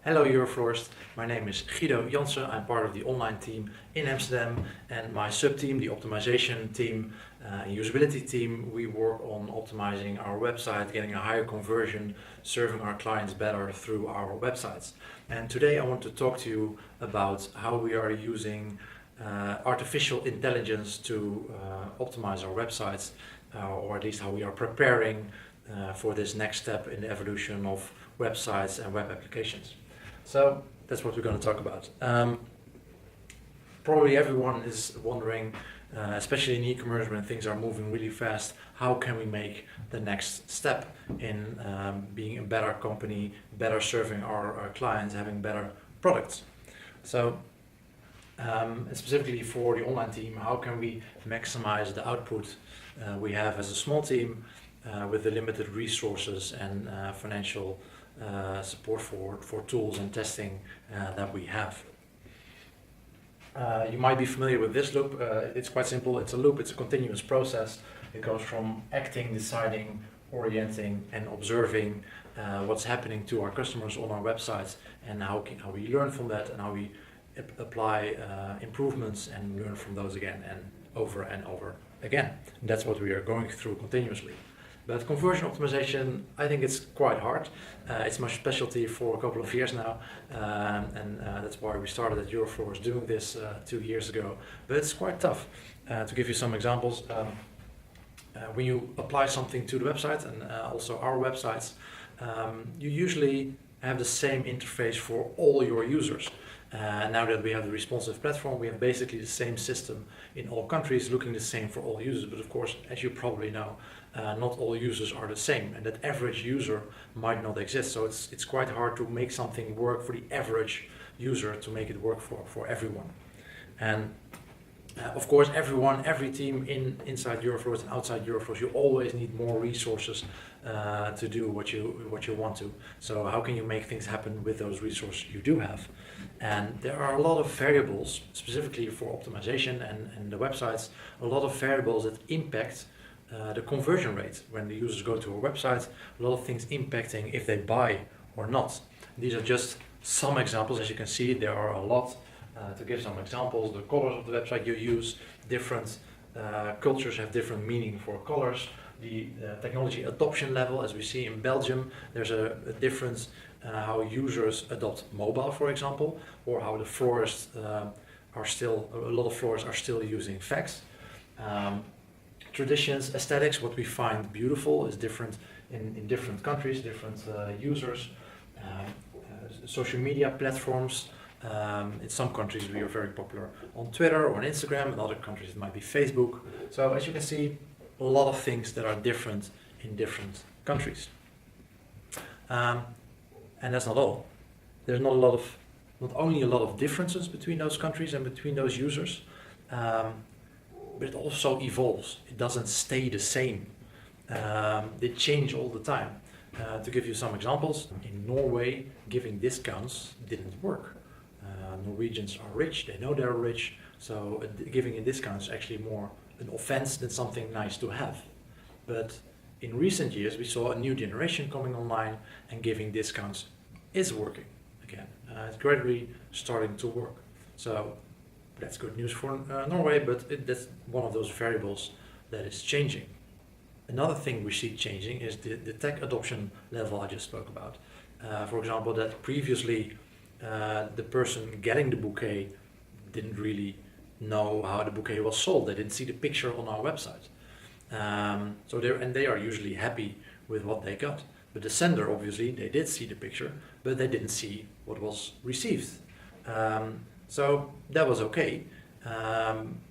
Hello Euroflorist, my name is Guido Jansen. I'm part of the online team in Amsterdam, and my sub-team, the optimization team and usability team, we work on optimizing our website, getting a higher conversion, serving our clients better through our websites. And today I want to talk to you about how we are using artificial intelligence to optimize our websites, or at least how we are preparing for this next step in the evolution of websites and web applications. So that's what we're going to talk about. Probably everyone is wondering, especially in e-commerce when things are moving really fast, how can we make the next step in being a better company, better serving our clients, having better products. So specifically for the online team, how can we maximize the output we have as a small team with the limited resources and financial support for tools and testing that we have. You might be familiar with this loop. It's quite simple. It's a loop. It's a continuous process. It goes from acting, deciding, orienting, and observing what's happening to our customers on our websites, and how we learn from that, and how we apply improvements and learn from those again and over again. And that's what we are going through continuously. But conversion optimization, I think it's quite hard. It's my specialty for a couple of years now, and that's why we started at Euroflorist doing this 2 years ago. But it's quite tough. To give you some examples, when you apply something to the website and also our websites, you usually have the same interface for all your users. Now that we have the responsive platform, we have basically the same system in all countries, looking the same for all users. But of course, as you probably know, not all users are the same, and that average user might not exist. So it's quite hard to make something work for the average user to make it work for everyone. And of course, every team inside Euroflorist and outside Euroflorist, you always need more resources to do what you want to. So how can you make things happen with those resources you do have? And there are a lot of variables, specifically for optimization and the websites, a lot of variables that impact the conversion rate when the users go to our website, a lot of things impacting if they buy or not. These are just some examples. As you can see, there are a lot. To give some examples, the colors of the website you use, different cultures have different meaning for colors. The technology adoption level, as we see in Belgium, there's a difference how users adopt mobile, for example, or how the florists a lot of florists are still using fax. Traditions, aesthetics, what we find beautiful is different in different countries, different users. Social media platforms. In some countries we are very popular on Twitter or on Instagram, in other countries it might be Facebook. So as you can see, a lot of things that are different in different countries. And that's not all. There's not only a lot of differences between those countries and between those users, but it also evolves. It doesn't stay the same. They change all the time. To give you some examples, in Norway, giving discounts didn't work. Norwegians are rich, they know they're rich, so giving a discount is actually more an offense than something nice to have. But in recent years we saw a new generation coming online, and giving discounts is working again. It's gradually starting to work. So that's good news for Norway, but that's one of those variables that is changing. Another thing we see changing is the tech adoption level I just spoke about. For example, that previously the person getting the bouquet didn't really know how the bouquet was sold. They didn't see the picture on our website. So they are usually happy with what they got. But the sender, obviously, they did see the picture, but they didn't see what was received. So that was okay,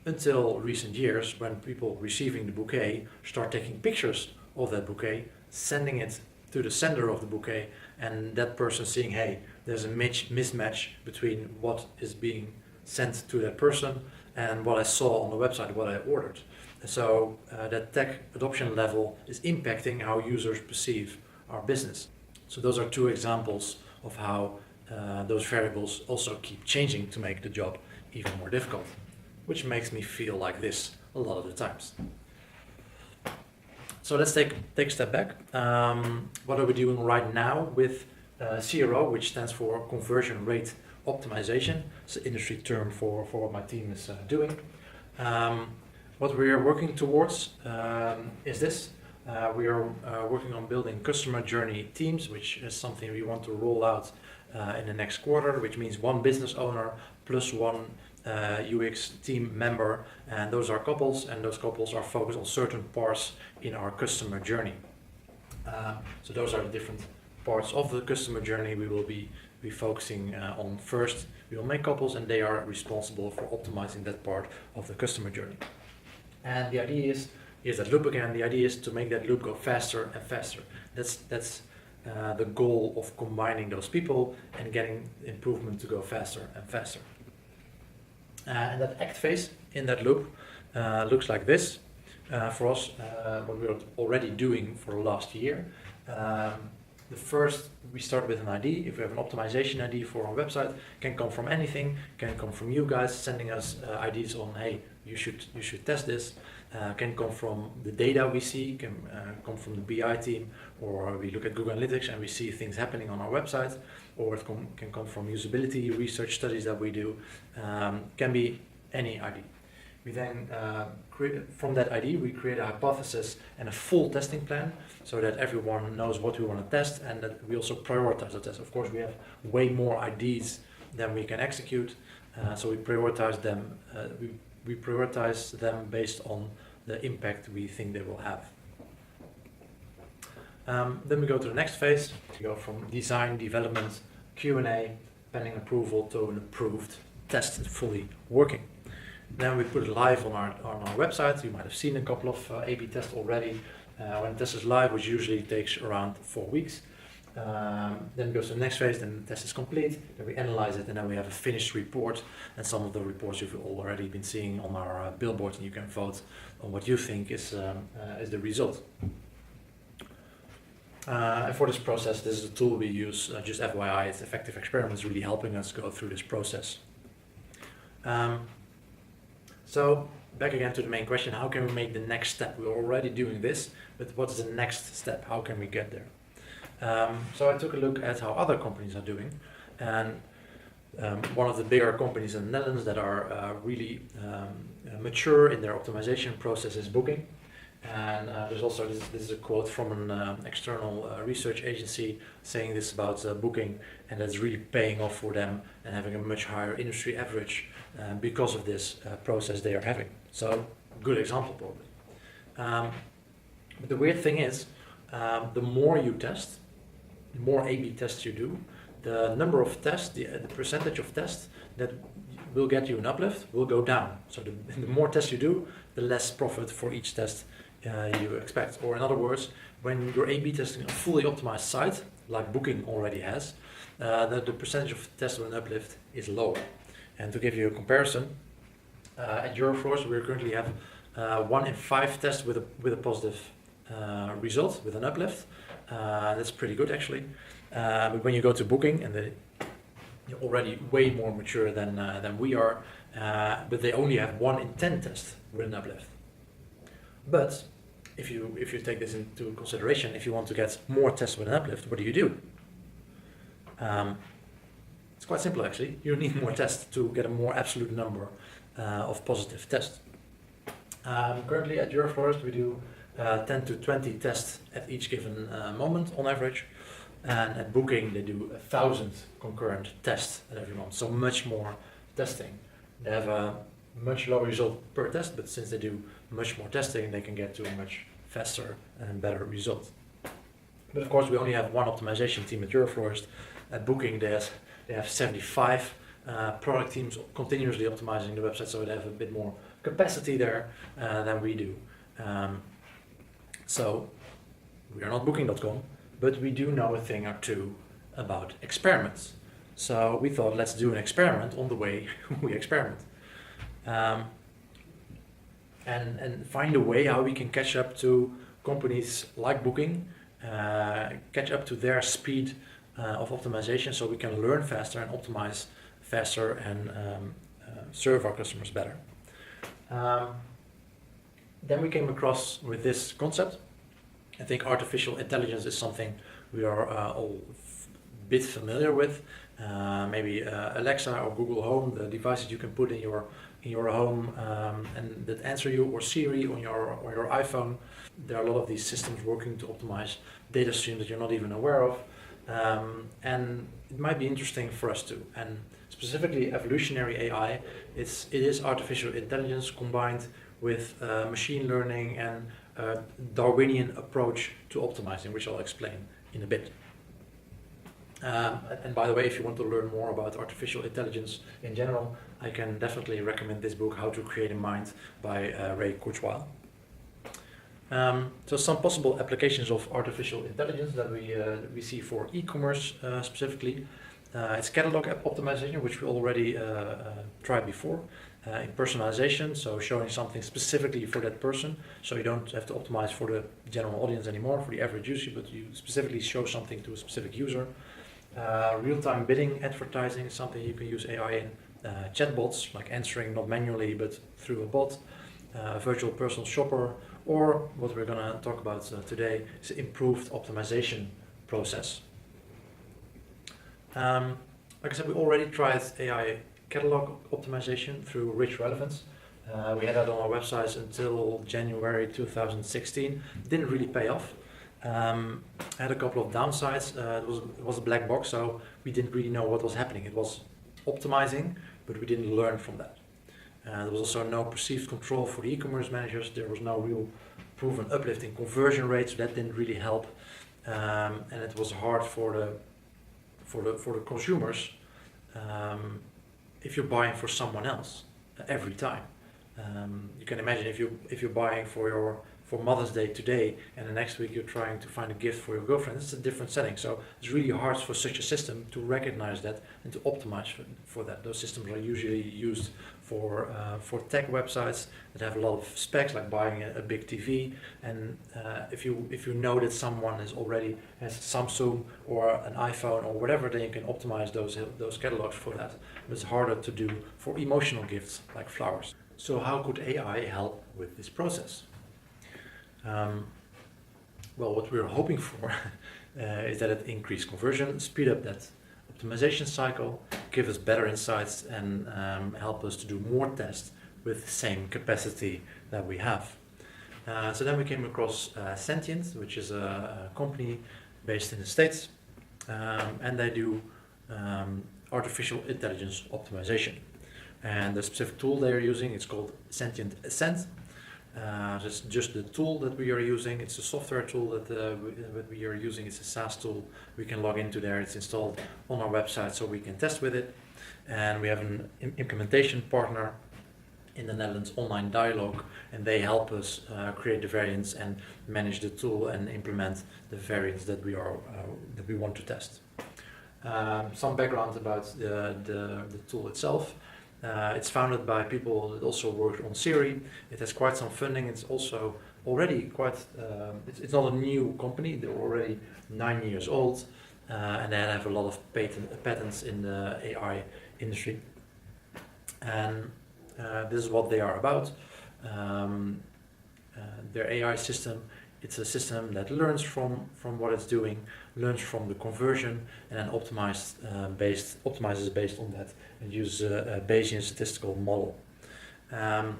until recent years, when people receiving the bouquet start taking pictures of that bouquet, sending it to the sender of the bouquet, and that person seeing, hey, there's a mismatch between what is being sent to that person and what I saw on the website, what I ordered. So that tech adoption level is impacting how users perceive our business. So those are two examples of how those variables also keep changing to make the job even more difficult, which makes me feel like this a lot of the times. So let's take a step back. What are we doing right now with CRO, which stands for Conversion Rate Optimization. It's an industry term for what my team is doing. What we are working towards is this. We are working on building customer journey teams, which is something we want to roll out in the next quarter, which means one business owner plus one UX team member, and those are couples, and those couples are focused on certain parts in our customer journey. So those are the different parts of the customer journey we will be focusing on first. We will make couples, and they are responsible for optimizing that part of the customer journey. And the idea is that loop again. The idea is to make that loop go faster and faster. That's the goal of combining those people and getting improvement to go faster and faster. And that act phase in that loop looks like this. For us, what we are already doing for the last year. The first, we start with an ID. If we have an optimization ID for our website, can come from anything, can come from you guys sending us IDs on, hey, you should test this. Can come from the data we see, can come from the BI team, or we look at Google Analytics and we see things happening on our website, or it can come from usability research studies that we do. Can be any ID. We then from that ID, we create a hypothesis and a full testing plan so that everyone knows what we want to test, and that we also prioritize the test. Of course, we have way more IDs than we can execute, so we prioritize them. We prioritize them based on the impact we think they will have. Then we go to the next phase. We go from design, development, Q&A, pending approval to an approved test fully working. Then we put it live on our website. You might have seen a couple of A/B tests already. When the test is live, which usually takes around 4 weeks. Then it goes to the next phase, then the test is complete, then we analyze it, and then we have a finished report, and some of the reports you've already been seeing on our billboard, and you can vote on what you think is the result. And for this process, this is a tool we use, just FYI, it's Effective Experiments, really helping us go through this process. So back again to the main question, how can we make the next step? We're already doing this, but what's the next step? How can we get there? So I took a look at how other companies are doing, and one of the bigger companies in the Netherlands that are really mature in their optimization process is Booking. And there's also, this is a quote from an external research agency saying this about Booking, and that's really paying off for them and having a much higher industry average because of this process they are having. So, good example probably. But the weird thing is, the more you test, the more A/B tests you do, the number of tests, the percentage of tests that will get you an uplift will go down. So the more tests you do, the less profit for each test you expect. Or in other words, when you're A/B testing a fully optimized site, like Booking already has, the percentage of tests with an uplift is lower. And to give you a comparison, at Euroflorist we currently have 1 in 5 tests with a positive result, with an uplift. That's pretty good actually. But when you go to Booking, and you're already way more mature than we are, but they only have 1 in 10 tests with an uplift. But if you take this into consideration, if you want to get more tests with an uplift, what do? It's quite simple actually. You need more tests to get a more absolute number of positive tests. Currently at Euroflorist we do 10 to 20 tests at each given moment on average, and at Booking they do 1,000 concurrent tests at every month, so much more testing. They have a much lower result per test, but since they do much more testing, they can get to a much faster and better result. But of course we only have 1 optimization team at Euroflorist. At Booking they have 75 product teams continuously optimizing the website, so they have a bit more capacity there than we do. So we are not Booking.com, but we do know a thing or two about experiments. So we thought, let's do an experiment on the way we experiment. And find a way how we can catch up to companies like Booking, catch up to their speed of optimization, so we can learn faster and optimize faster and serve our customers better. Then we came across with this concept. I think artificial intelligence is something we are all bit familiar with. Maybe Alexa or Google Home, the devices you can put in your home and that answer you, or Siri on your iPhone. There are a lot of these systems working to optimize data streams that you're not even aware of, and it might be interesting for us too. And specifically, evolutionary AI, it is artificial intelligence combined with machine learning and a Darwinian approach to optimizing, which I'll explain in a bit. And by the way, if you want to learn more about artificial intelligence in general, I can definitely recommend this book, How to Create a Mind, by Ray Kurzweil. So some possible applications of artificial intelligence that we see for e-commerce specifically. It's catalog optimization, which we already tried before. In personalization, so showing something specifically for that person, so you don't have to optimize for the general audience anymore, for the average user, but you specifically show something to a specific user. Real-time bidding advertising is something you can use AI in. Chatbots, like answering not manually but through a bot. Virtual personal shopper, or what we're going to talk about today is improved optimization process. Like I said, we already tried AI catalog optimization through rich relevance. We had that on our websites until January 2016. Didn't really pay off. Had a couple of downsides. It was a black box, so we didn't really know what was happening. It was optimizing, but we didn't learn from that. There was also no perceived control for the e-commerce managers. There was no real proven uplift in conversion rates, so that didn't really help. And it was hard for the consumers if you're buying for someone else every time. You can imagine if you're buying for Mother's Day today, and the next week you're trying to find a gift for your girlfriend. It's a different setting, so it's really hard for such a system to recognize that and to optimize for that. Those systems are usually used for tech websites that have a lot of specs, like buying a big TV. And if you know that someone has Samsung or an iPhone or whatever, then you can optimize those catalogs for that. But it's harder to do for emotional gifts like flowers. So how could AI help with this process? Well, what we're hoping for is that it increase conversion, speed up that optimization cycle, give us better insights, and help us to do more tests with the same capacity that we have. So then we came across Sentient, which is a company based in the States, and they do artificial intelligence optimization. And the specific tool they are using is called Sentient Ascent. It's just the tool that we are using. It's a software tool that we are using. It's a SaaS tool. We can log into there. It's installed on our website, so we can test with it. And we have an implementation partner in the Netherlands, Online Dialogue, and they help us create the variants and manage the tool and implement the variants that we want to test. Some background about the tool itself. It's founded by people that also work on Siri. It has quite some funding. It's also already quite, it's not a new company. They're already 9 years old, and they have a lot of patents in the AI industry. And this is what they are about. Their AI system, it's a system that learns from what it's doing, learns from the conversion, and then optimizes based on that, and uses a Bayesian statistical model. And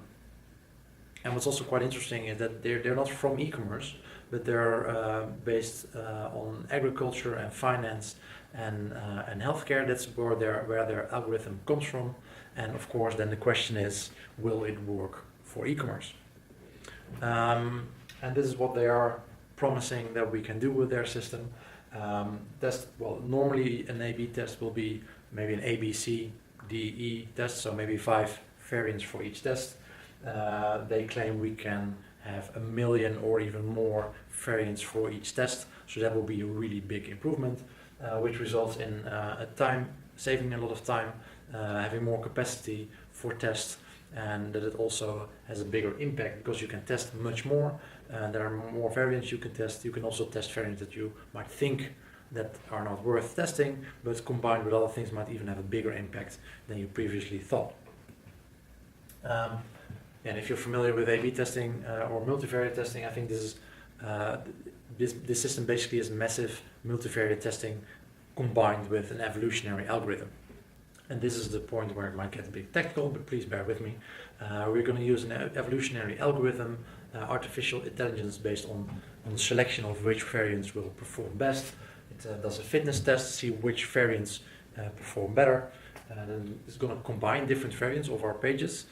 what's also quite interesting is that they're not from e-commerce, but they're based on agriculture and finance and healthcare. That's where their algorithm comes from. And of course, then the question is, will it work for e-commerce? And this is what they are promising that we can do with their system. Normally an A/B test will be maybe an A, B, C, D, E test, so maybe 5 variants for each test. They claim we can have 1 million or even more variants for each test, so that will be a really big improvement, which results in saving a lot of time, having more capacity for tests, and that it also has a bigger impact because you can test much more. There are more variants you can test. You can also test variants that you might think that are not worth testing, but combined with other things might even have a bigger impact than you previously thought. And if you're familiar with A/B testing or multivariate testing, I think this system basically is massive multivariate testing combined with an evolutionary algorithm. And this is the point where it might get a bit technical, but please bear with me. We're going to use an evolutionary algorithm, artificial intelligence based on the selection of which variants will perform best. It does a fitness test to see which variants perform better. Then it's going to combine different variants of our pages,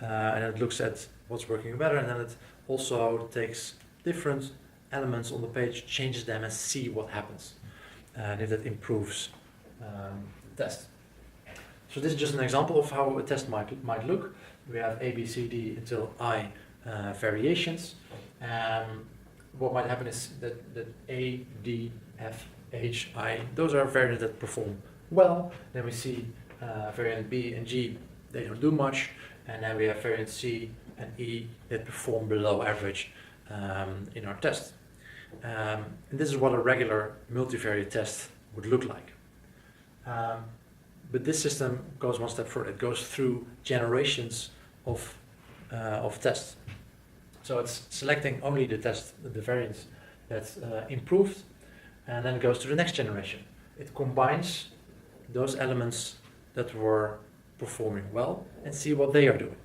and it looks at what's working better, and then it also takes different elements on the page, changes them, and see what happens, and if that improves the test. So this is just an example of how a test might look. We have A, B, C, D until I variations. What might happen is that A, D, F, H, I, those are variants that perform well. Then we see variant B and G, they don't do much. And then we have variant C and E that perform below average in our test. And this is what a regular multivariate test would look like. But this system goes one step further. It goes through generations of tests. So it's selecting only the variants that improved, and then it goes to the next generation. It combines those elements that were performing well and see what they are doing.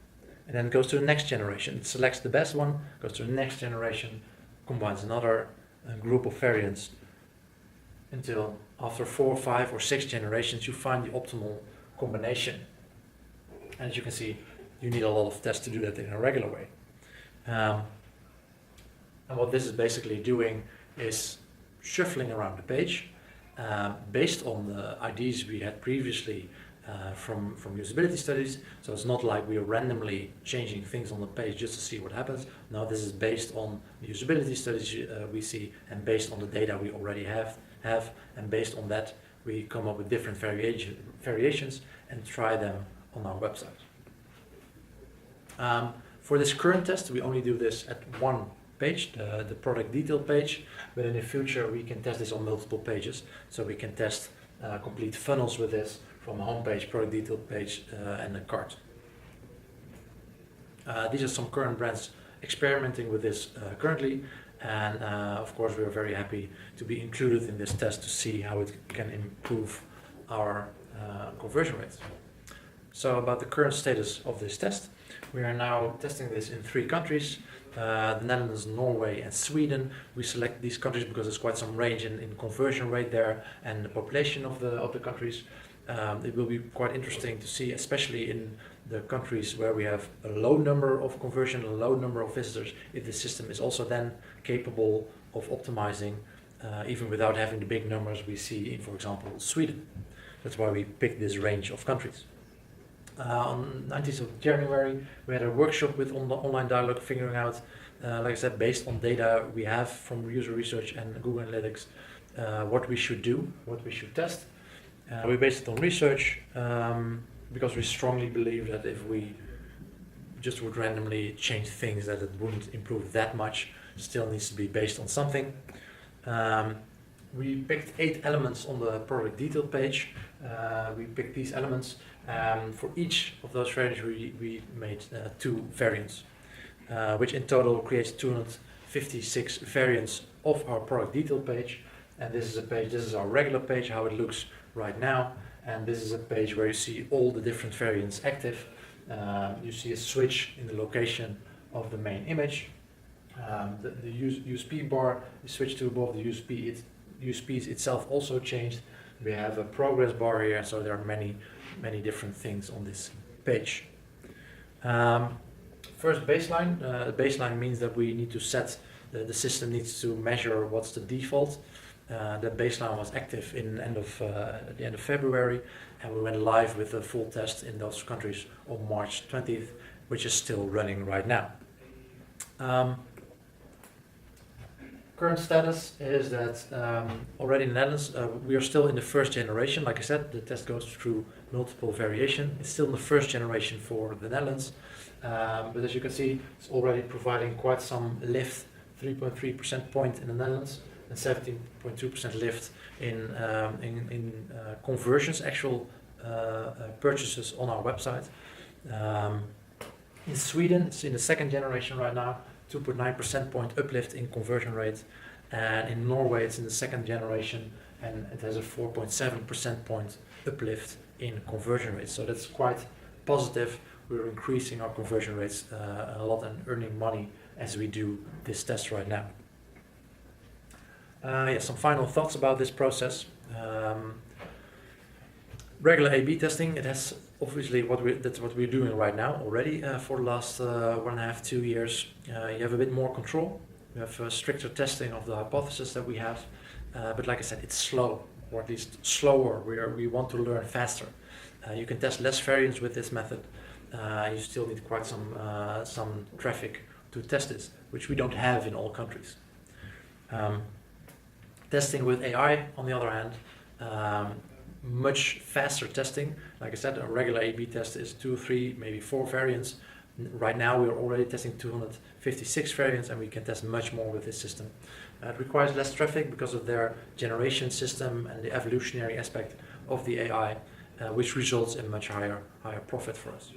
And then it goes to the next generation. It selects the best one, goes to the next generation, combines another group of variants until after 4, 5, or 6 generations you find the optimal combination. And as you can see, you need a lot of tests to do that in a regular way. And what this is basically doing is shuffling around the page based on the IDs we had previously from usability studies. So it's not like we are randomly changing things on the page just to see what happens. No, this is based on the usability studies we see, and based on the data we already have, and based on that we come up with different variations and try them on our website. For this current test, we only do this at one page, the product detail page, but in the future we can test this on multiple pages. So we can test complete funnels with this from a homepage, product detail page, and a cart. These are some current brands experimenting with this currently, and of course we are very happy to be included in this test to see how it can improve our conversion rates. So about the current status of this test, we are now testing this in 3 countries, the Netherlands, Norway, and Sweden. We select these countries because there's quite some range in conversion rate there and the population of the countries. It will be quite interesting to see, especially in the countries where we have a low number of conversion, a low number of visitors, if the system is also then capable of optimizing even without having the big numbers we see in, for example, Sweden. That's why we picked this range of countries. On 19th of January, we had a workshop with online dialogue, figuring out, like I said, based on data we have from user research and Google Analytics, what we should do, what we should test. We based it on research because we strongly believe that if we just would randomly change things, that it wouldn't improve that much. Still needs to be based on something. We picked 8 elements on the product detail page. We picked these elements. For each of those variants we made 2 variants, which in total creates 256 variants of our product detail page. And this is a page, this is our regular page, how it looks right now. And this is a page where you see all the different variants active. You see a switch in the location of the main image. The USP bar is switched to above the USP. USPs itself also changed. We have a progress bar here, so there are many different things on this page. First, baseline. Baseline means that we need to set, the system needs to measure what's the default. That baseline was active at the end of February, and we went live with a full test in those countries on March 20th, which is still running right now. Current status is that already in the Netherlands, we are still in the first generation. Like I said, the test goes through multiple variation. It's still in the first generation for the Netherlands, but as you can see, it's already providing quite some lift, 3.3% point in the Netherlands, and 17.2% lift in conversions, actual purchases on our website. In Sweden, it's in the second generation right now, 2.9% point uplift in conversion rate, and in Norway it's in the second generation, and it has a 4.7% point uplift in conversion rates. So that's quite positive. We're increasing our conversion rates a lot and earning money as we do this test right now. Some final thoughts about this process. Regular A/B testing, it has obviously that's what we're doing right now already for the last 1.5, 2 years. You have a bit more control. You have stricter testing of the hypothesis that we have, but like I said, it's slow, or at least slower. We want to learn faster. You can test less variants with this method. You still need quite some traffic to test this, which we don't have in all countries. Testing with AI, on the other hand, much faster testing. Like I said, a regular A/B test is 2, 3, maybe 4 variants. Right now we're already testing 256 variants, and we can test much more with this system. It requires less traffic because of their generation system and the evolutionary aspect of the AI, which results in much higher profit for us.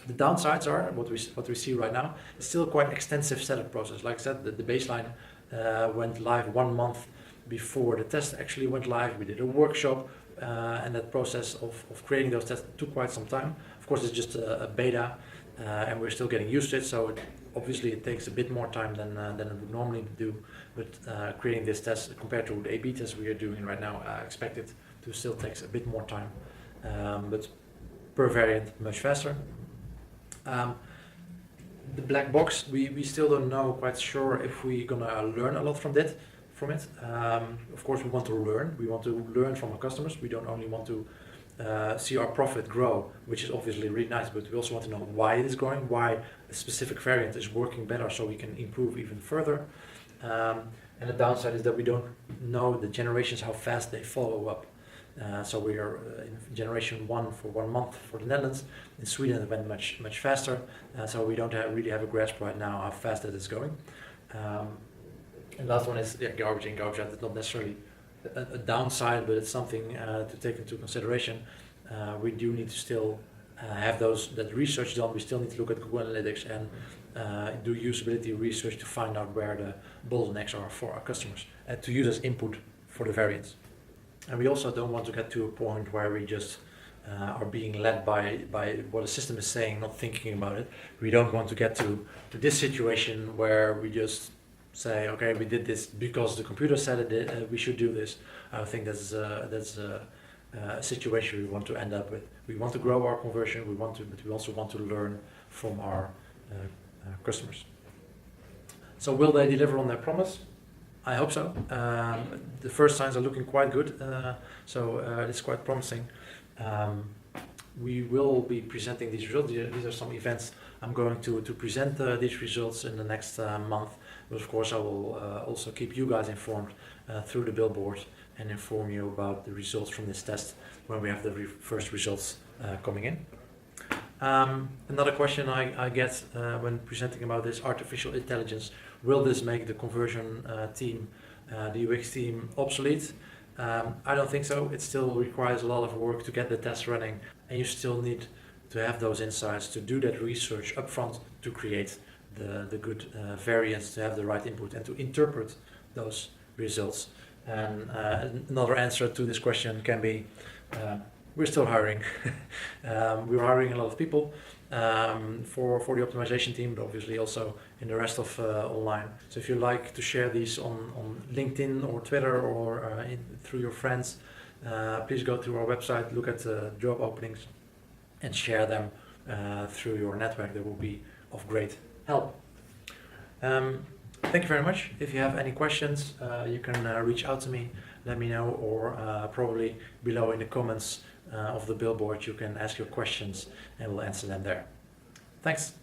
The downsides are, what we see right now, it's still quite extensive setup process. Like I said, the baseline went live 1 month before the test actually went live. We did a workshop, and that process of creating those tests took quite some time. Of course, it's just a beta, and we're still getting used to it, so obviously it takes a bit more time than it would normally do. But creating this test compared to the A/B test we are doing right now, I expect it to still take a bit more time, but per variant much faster. The black box, we still don't know quite sure if we're gonna learn a lot from it. Of course, we want to learn. We want to learn from our customers. We don't only want to see our profit grow, which is obviously really nice, but we also want to know why it is growing, why a specific variant is working better, so we can improve even further. And the downside is that we don't know the generations, how fast they follow up. So we are in generation 1 for 1 month for the Netherlands. In Sweden it went much faster, so we don't really have a grasp right now how fast that is going. And last one is garbage in, garbage out. It's not necessarily a downside, but it's something to take into consideration. We do need to still have that research done. We still need to look at Google Analytics and do usability research to find out where the bottlenecks are for our customers and to use as input for the variants. And we also don't want to get to a point where we just are being led by what the system is saying, not thinking about it. We don't want to get to this situation where we just say, okay, we did this because the computer said it, we should do this. I think that's a situation we want to end up with. We want to grow our conversion, but we also want to learn from our customers. So will they deliver on their promise? I hope so. The first signs are looking quite good, so it's quite promising. We will be presenting these results. These are some events I'm going to present these results in the next month. But of course, I will also keep you guys informed through the billboard and inform you about the results from this test when we have the first results coming in. Another question I get when presenting about this artificial intelligence: will this make the conversion team, the UX team, obsolete? I don't think so. It still requires a lot of work to get the test running, and you still need to have those insights, to do that research upfront, to create the good variants, to have the right input, and to interpret those results. And another answer to this question can be, we're still hiring. We're hiring a lot of people for the optimization team, but obviously also in the rest of online. So if you like to share these on LinkedIn or Twitter or through your friends, please go to our website, look at the job openings, and share them through your network. That will be of great help. Thank you very much. If you have any questions, you can reach out to me, let me know, or probably below in the comments of the billboard you can ask your questions and we'll answer them there. Thanks.